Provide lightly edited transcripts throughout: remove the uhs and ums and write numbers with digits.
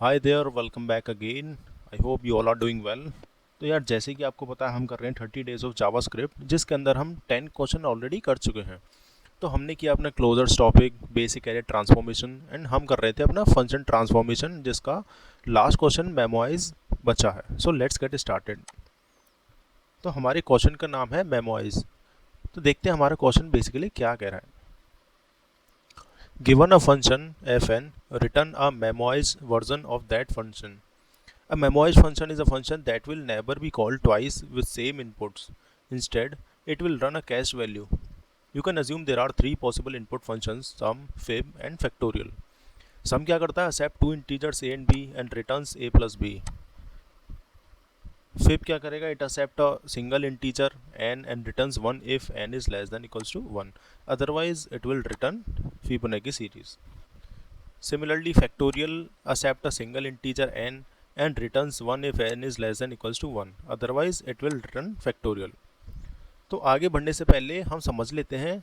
Hi there, welcome back again. I hope you all are doing well. तो यार, जैसे कि आपको पता है, हम कर रहे हैं 30 days ऑफ जावास्क्रिप्ट, जिसके अंदर हम 10 क्वेश्चन ऑलरेडी कर चुके हैं। तो हमने किया अपना closures topic, basic array transformation, and हम कर रहे थे अपना फंक्शन ट्रांसफॉर्मेशन, जिसका लास्ट क्वेश्चन मेमोइज बचा है। So let's get started. तो हमारे क्वेश्चन का नाम है मेमोइज। तो देखते हैं हमारा क्वेश्चन बेसिकली क्या कह रहा है। Given a function fn, return a memoize version of that function. A memoized function is a function that will never be called twice with same inputs. Instead, it will run a cached value. You can assume there are three possible input functions: sum, fib, and factorial. Sum क्या करता है? Accept two integers a and b and returns a plus b. Fib क्या करेगा? It accept a single integer n and returns 1 if n is less than equals to 1. Otherwise, it will return Fibonacci series. Similarly, factorial accept a single integer n and returns 1 if n is less than equals to 1. Otherwise, it will return factorial. तो आगे बढ़ने से पहले हम समझ लेते हैं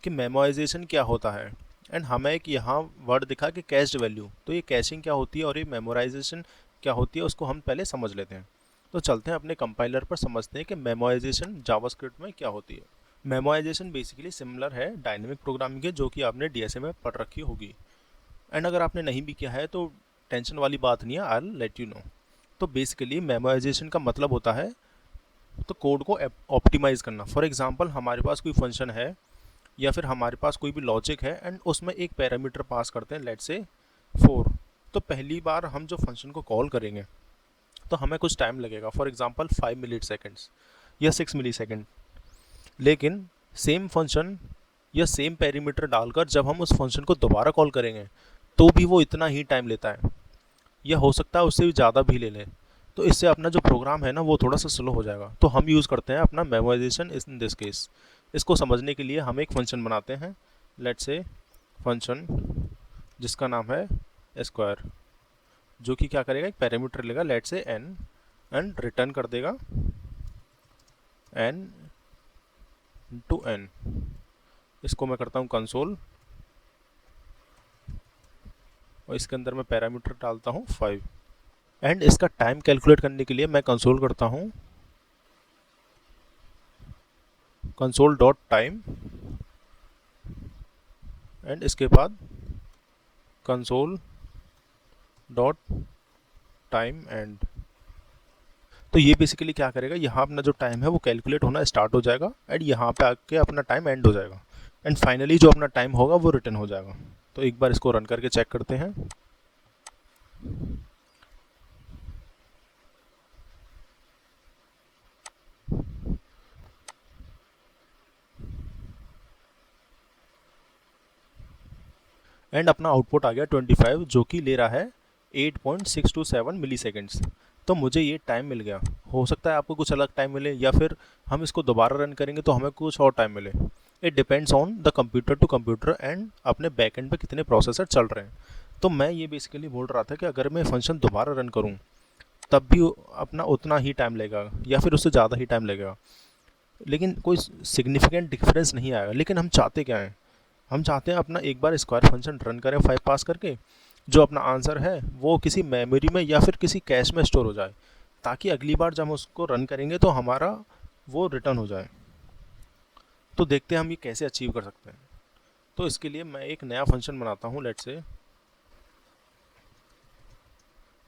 कि मेमोराइजेशन क्या होता है। एंड हमें एक यहाँ वर्ड दिखा कि कैश्ड वैल्यू, तो ये कैशिंग क्या होती है और ये मेमोराइजेशन क्या होती है, उसको हम पहले समझ लेते हैं। तो चलते हैं अपने कंपाइलर पर, समझते हैं कि मेमोराइजेशन जावास्क्रिप्ट में क्या होती है। मेमोराइजेशन बेसिकली सिमिलर है डायनेमिक प्रोग्रामिंग के, जो कि आपने डीएसए में पढ़ रखी होगी। एंड अगर आपने नहीं भी किया है तो टेंशन वाली बात नहीं है, I will let you know. तो बेसिकली मेमोराइजेशन का मतलब होता है तो कोड को ऑप्टिमाइज़ करना। फॉर एग्जांपल, हमारे पास कोई फंक्शन है या फिर हमारे पास कोई भी लॉजिक है एंड उसमें एक पैरामीटर पास करते हैं, लेट्स से 4। तो पहली बार हम जो फंक्शन को कॉल करेंगे तो हमें कुछ टाइम लगेगा, फॉर एग्जांपल 5 मिली सेकेंड्स या 6 मिली सेकेंड। लेकिन सेम फंक्शन या सेम पैरामीटर डालकर जब हम उस फंक्शन को दोबारा कॉल करेंगे तो भी वो इतना ही टाइम लेता है, या हो सकता है उससे भी ज़्यादा भी ले लें। तो इससे अपना जो प्रोग्राम है ना, वो थोड़ा सा स्लो हो जाएगा। तो हम यूज़ करते हैं अपना मेमोराइजेशन इन दिस केस। इसको समझने के लिए हम एक फंक्शन बनाते हैं, लेट्स से फंक्शन जिसका नाम है स्क्वायर, जो कि क्या करेगा, एक पैरामीटर लेगा, let's say N, and return कर देगा एन टू एन। इसको मैं करता हूँ कंसोल, और इसके अंदर मैं पैरामीटर डालता हूँ 5। एंड इसका टाइम कैलकुलेट करने के लिए मैं कंसोल करता हूँ कंसोल डॉट टाइम, एंड इसके बाद कंसोल डॉट टाइम एंड। तो ये बेसिकली क्या करेगा, यहाँ अपना जो टाइम है वो कैलकुलेट होना स्टार्ट हो जाएगा, एंड यहाँ पे आके अपना टाइम एंड हो जाएगा, एंड फाइनली जो अपना टाइम होगा वो रिटर्न हो जाएगा। तो एक बार इसको रन करके चेक करते हैं। एंड अपना आउटपुट आ गया 25, जो कि ले रहा है 8.627 मिली सेकेंड्स। तो मुझे ये टाइम मिल गया। हो सकता है आपको कुछ अलग टाइम मिले, या फिर हम इसको दोबारा रन करेंगे तो हमें कुछ और टाइम मिले। It depends on the computer to computer and अपने बैक एंड पे कितने प्रोसेसर चल रहे हैं। तो मैं ये बेसिकली बोल रहा था कि अगर मैं फंक्शन दोबारा रन करूँ तब भी अपना उतना ही टाइम लगेगा या फिर उससे ज़्यादा ही टाइम लगेगा, लेकिन कोई सिग्निफिकेंट डिफरेंस नहीं आएगा। लेकिन हम चाहते क्या हैं, हम चाहते हैं अपना एक बार स्क्वायर फंक्शन रन करें 5 पास करके, जो अपना आंसर है वो किसी मेमोरी में या फिर किसी कैश में स्टोर हो जाए, ताकि अगली बार जब हम उसको रन करेंगे तो हमारा वो रिटर्न हो जाए। तो देखते हैं हम ये कैसे अचीव कर सकते हैं। तो इसके लिए मैं एक नया फंक्शन बनाता हूँ, लेट्स से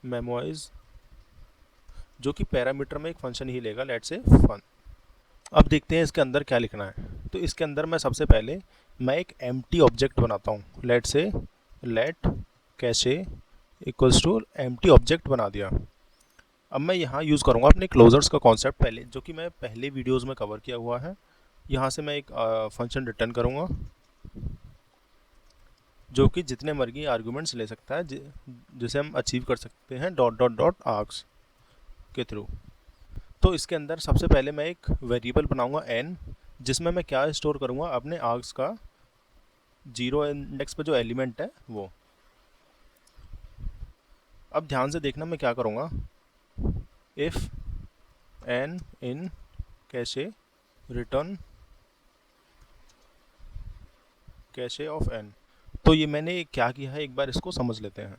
मेमोइज, जो कि पैरामीटर में एक फंक्शन ही लेगा, लेट्स से फन। अब देखते हैं इसके अंदर क्या लिखना है। तो इसके अंदर मैं सबसे पहले मैं एक एम्प्टी ऑब्जेक्ट बनाता हूँ, let's say let cache equals to empty object बना दिया। अब मैं यहाँ यूज़ करूँगा अपने क्लोजर्स का कॉन्सेप्ट, पहले जो कि मैं पहले वीडियोज़ में कवर किया हुआ है। यहाँ से मैं एक फंक्शन रिटर्न करूँगा जो कि जितने मर्जी आर्गूमेंट्स ले सकता है, जिसे हम अचीव कर सकते हैं डॉट डॉट डॉट आर्क्स के थ्रू। तो इसके अंदर सबसे पहले मैं एक वेरिएबल बनाऊंगा n, जिसमें मैं क्या स्टोर करूँगा, अपने आर्क्स का 0 इंडेक्स पे जो एलिमेंट है वो। अब ध्यान से देखना मैं क्या करूँगा, if n in cache return cache of n। तो ये मैंने क्या किया है, एक बार इसको समझ लेते हैं।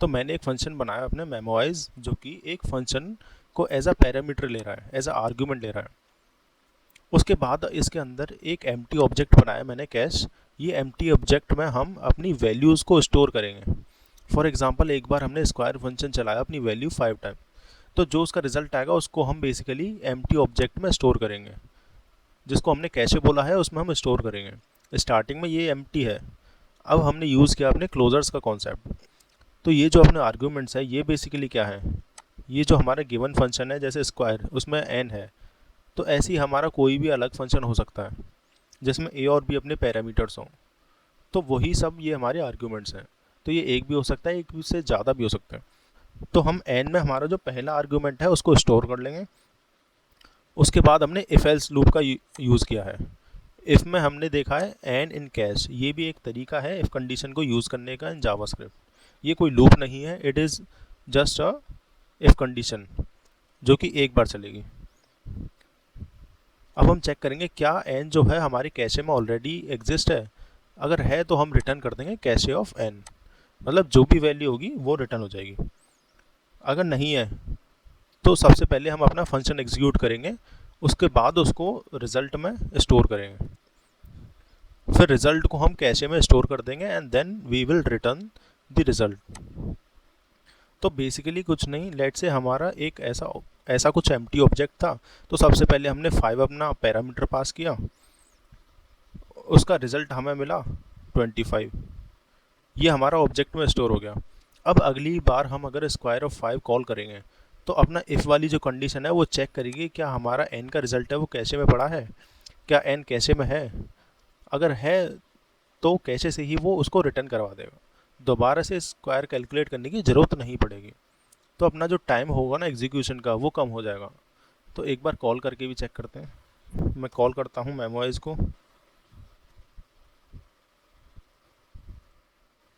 तो मैंने एक फंक्शन बनाया अपने मेमोइज, जो कि एक फंक्शन को एज अ पैरामीटर ले रहा है, एज अ आर्ग्यूमेंट ले रहा है। उसके बाद इसके अंदर एक एम्प्टी ऑब्जेक्ट बनाया मैंने कैश। ये एम्प्टी ऑब्जेक्ट में हम अपनी वैल्यूज़ को स्टोर करेंगे। फॉर एग्जांपल एक बार हमने स्क्वायर फंक्शन चलाया अपनी वैल्यू 5 टाइम, तो जो उसका रिजल्ट आएगा उसको हम बेसिकली एम्प्टी ऑब्जेक्ट में स्टोर करेंगे। जिसको हमने कैशे बोला है उसमें हम स्टोर करेंगे। स्टार्टिंग में ये एम्प्टी है। अब हमने यूज़ किया अपने क्लोजर्स का कॉन्सेप्ट। तो ये जो अपने आर्ग्यूमेंट्स है ये बेसिकली क्या है, ये जो हमारा गिवन फंक्शन है जैसे स्क्वायर, उसमें n है, तो ऐसे ही हमारा कोई भी अलग फंक्शन हो सकता है जिसमें a और b अपने पैरामीटर्स हों। तो वही सब ये हमारे आर्ग्यूमेंट्स हैं। तो ये एक भी हो सकता है, एक से ज़्यादा भी हो सकता है। तो हम n में हमारा जो पहला आर्ग्यूमेंट है उसको स्टोर कर लेंगे। उसके बाद हमने इफ़ एल्स लूप का यूज़ किया है। इफ़ में हमने देखा है एन इन कैश, ये भी एक तरीका है इफ़ कंडीशन को यूज़ करने का इन जावास्क्रिप्ट। ये कोई लूप नहीं है, it is just a if condition जो कि एक बार चलेगी। अब हम चेक करेंगे क्या एन जो है हमारे कैशे में ऑलरेडी एग्जिस्ट है। अगर है तो हम रिटर्न कर देंगे कैशे ऑफ एन, मतलब जो भी वैल्यू होगी वो रिटर्न हो जाएगी। अगर नहीं है तो सबसे पहले हम अपना फंक्शन एग्जीक्यूट करेंगे, उसके बाद उसको रिज़ल्ट में स्टोर करेंगे। फिर रिज़ल्ट को हम कैशे में स्टोर कर देंगे and then we will return the result. तो बेसिकली कुछ नहीं, लेट से हमारा एक ऐसा कुछ एम्प्टी ऑब्जेक्ट था। तो सबसे पहले हमने 5 अपना पैरामीटर पास किया, उसका रिज़ल्ट हमें मिला 25। ये हमारा ऑब्जेक्ट में स्टोर हो गया। अब अगली बार हम अगर स्क्वायर ऑफ 5 कॉल करेंगे तो अपना इफ़ वाली जो कंडीशन है वो चेक करेगी क्या हमारा n का रिज़ल्ट है वो कैशे में पड़ा है, क्या n कैशे में है। अगर है तो कैशे से ही वो उसको रिटर्न करवा देगा, दोबारा से स्क्वायर कैलकुलेट करने की ज़रूरत नहीं पड़ेगी। तो अपना जो टाइम होगा ना एग्जीक्यूशन का वो कम हो जाएगा। तो एक बार कॉल करके भी चेक करते हैं। मैं कॉल करता हूँ मेमोइज को।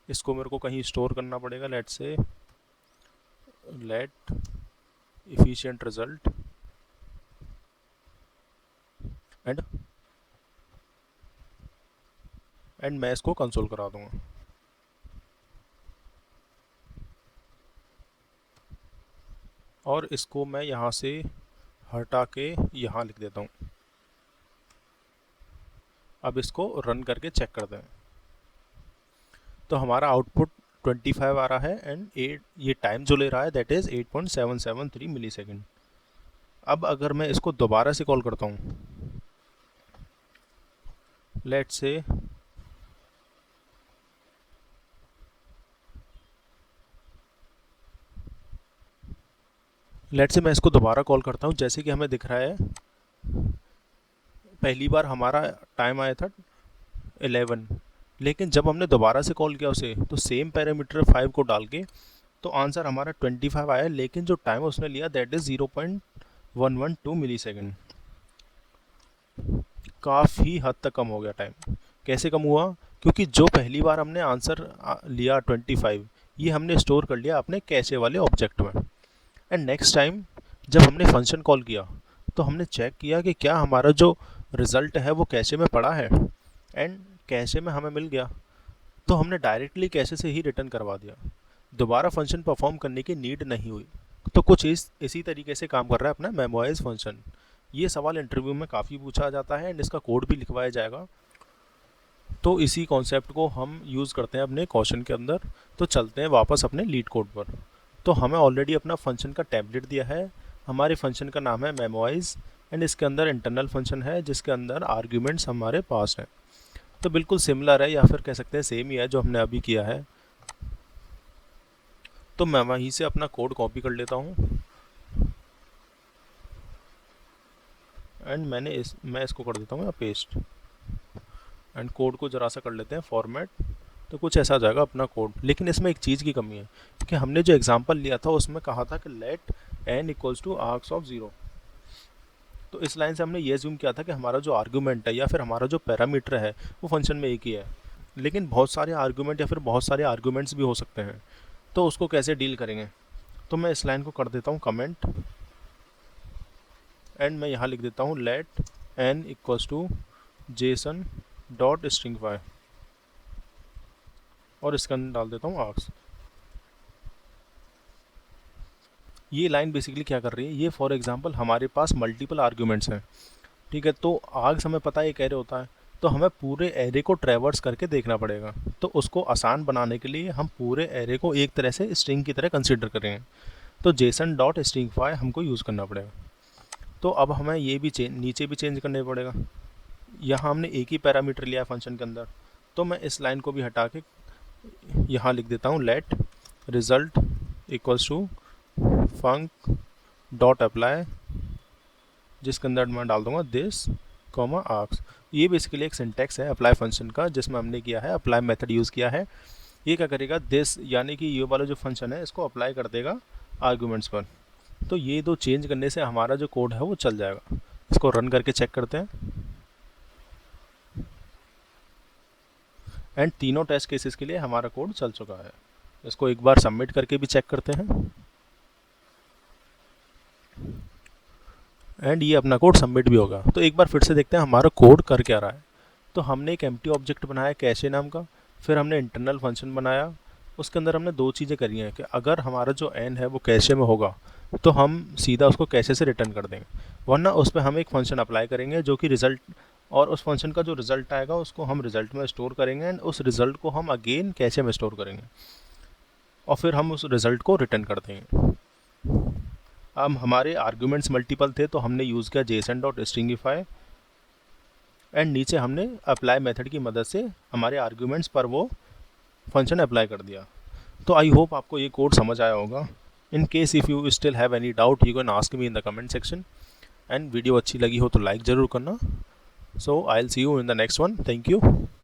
इसको मेरे को कहीं स्टोर करना पड़ेगा, लेट से लेट efficient result एंड मैं इसको कंसोल करा दूंगा। और इसको मैं यहाँ से हटा के यहाँ लिख देता हूँ। अब इसको रन करके चेक करते हैं। तो हमारा आउटपुट 25 आ रहा है एंड 8, ये टाइम जो ले रहा है दैट इज़ 8.773 मिली सेकेंड। अब अगर मैं इसको दोबारा से कॉल करता हूँ, लेट से मैं इसको दोबारा कॉल करता हूँ, जैसे कि हमें दिख रहा है पहली बार हमारा टाइम आया था 11, लेकिन जब हमने दोबारा से कॉल किया उसे तो सेम पैरामीटर 5 को डाल के तो आंसर हमारा 25 आया, लेकिन जो टाइम उसने लिया दैट इज़ 0.112 मिली सेकेंड। काफ़ी हद तक कम हो गया टाइम। कैसे कम हुआ, क्योंकि जो पहली बार हमने आंसर लिया 25, ये हमने स्टोर कर लिया अपने कैशे वाले ऑब्जेक्ट में। एंड नेक्स्ट टाइम जब हमने फंक्शन कॉल किया तो हमने चेक किया कि क्या हमारा जो रिज़ल्ट है वो कैशे में पड़ा है, एंड कैशे में हमें मिल गया। तो हमने डायरेक्टली कैशे से ही रिटर्न करवा दिया, दोबारा फंक्शन परफॉर्म करने की नीड नहीं हुई। तो कुछ इसी तरीके से काम कर रहा है अपना मेमोइज फंक्शन। ये सवाल इंटरव्यू में काफ़ी पूछा जाता है एंड इसका कोड भी लिखवाया जाएगा। तो इसी कॉन्सेप्ट को हम यूज़ करते हैं अपने क्वेश्चन के अंदर। तो चलते हैं वापस अपने लीड कोड पर। तो हमें ऑलरेडी अपना फंक्शन का टेम्पलेट दिया है। हमारे फंक्शन का नाम है मेमोइज एंड इसके अंदर इंटरनल फंक्शन है जिसके अंदर आर्ग्यूमेंट्स हमारे पास हैं। तो बिल्कुल सिमिलर है या फिर कह सकते हैं सेम ही है जो हमने अभी किया है। तो मैं वहीं से अपना कोड कॉपी कर लेता हूँ एंड मैं इसको कर देता हूँ पेस्ट एंड कोड को ज़रा सा कर लेते हैं फॉर्मेट। तो कुछ ऐसा आ जाएगा अपना कोड, लेकिन इसमें एक चीज़ की कमी है कि हमने जो एग्जांपल लिया था उसमें कहा था कि let n equals to args of 0। तो इस लाइन से हमने ये ज्यूम किया था कि हमारा जो आर्गूमेंट है या फिर हमारा जो पैरामीटर है वो फंक्शन में एक ही है, लेकिन बहुत सारे आर्गूमेंट या फिर बहुत सारे आर्गूमेंट्स भी हो सकते हैं। तो उसको कैसे डील करेंगे, तो मैं इस लाइन को कर देता हूँ कमेंट एंड मैं यहाँ लिख देता हूँ let n equals to JSON dot stringify और इसके अंदर डाल देता हूँ आर्क्स। ये लाइन बेसिकली क्या कर रही है, ये फॉर एग्जांपल हमारे पास मल्टीपल आर्ग्यूमेंट्स हैं, ठीक है, तो आग हमें पता है एक एरे होता है, तो हमें पूरे एरे को ट्रैवर्स करके देखना पड़ेगा। तो उसको आसान बनाने के लिए हम पूरे एरे को एक तरह से स्ट्रिंग की तरह कंसिडर करेंगे, तो जेसन डॉट स्ट्रिंगफाई हमको यूज़ करना पड़ेगा। तो अब हमें ये भी नीचे भी चेंज करना पड़ेगा। यहाँ हमने एक ही पैरामीटर लिया है फंक्शन के अंदर, तो मैं इस लाइन को भी हटा के यहाँ लिख देता हूँ let result equals to func dot apply, जिसके अंदर मैं डाल दूंगा दिस कॉमा आर्क्स। ये बेसिकली एक सिंटैक्स है अप्लाई फंक्शन का, जिसमें हमने किया है अप्लाई मेथड यूज़ किया है। ये क्या करेगा, दिस यानी कि ये वाला जो फंक्शन है इसको अप्लाई कर देगा आर्गूमेंट्स पर। तो ये दो चेंज करने से हमारा जो कोड है वो चल जाएगा। इसको रन करके चेक करते हैं, एंड तीनों टेस्ट केसेस के लिए हमारा कोड चल चुका है। इसको एक बार सबमिट करके भी चेक करते हैं, एंड ये अपना कोड सबमिट भी होगा। तो एक बार फिर से देखते हैं हमारा कोड कर क्या रहा है। तो हमने एक एम्प्टी ऑब्जेक्ट बनाया कैशे नाम का, फिर हमने इंटरनल फंक्शन बनाया, उसके अंदर हमने दो चीज़ें करी हैं कि अगर हमारा जो एन है वो कैशे में होगा तो हम सीधा उसको कैशे से रिटर्न कर देंगे, वरना उस पर हम एक फंक्शन अप्लाई करेंगे जो कि रिजल्ट, और उस फंक्शन का जो रिजल्ट आएगा उसको हम रिजल्ट में स्टोर करेंगे, एंड उस रिजल्ट को हम अगेन कैशे में स्टोर करेंगे, और फिर हम उस रिजल्ट को रिटर्न कर देंगे। अब हमारे आर्ग्यूमेंट्स मल्टीपल थे, तो हमने यूज़ किया जेसन डॉट स्ट्रिंगिफाई, एंड नीचे हमने अप्लाई मेथड की मदद से हमारे आर्ग्यूमेंट्स पर वो फंक्शन अप्लाई कर दिया। तो आई होप आपको ये कोड समझ आया होगा। In case if you still have any doubt you can ask me in the comment section, and video अच्छी लगी हो तो लाइक ज़रूर करना। So I will see you in the next one. Thank you.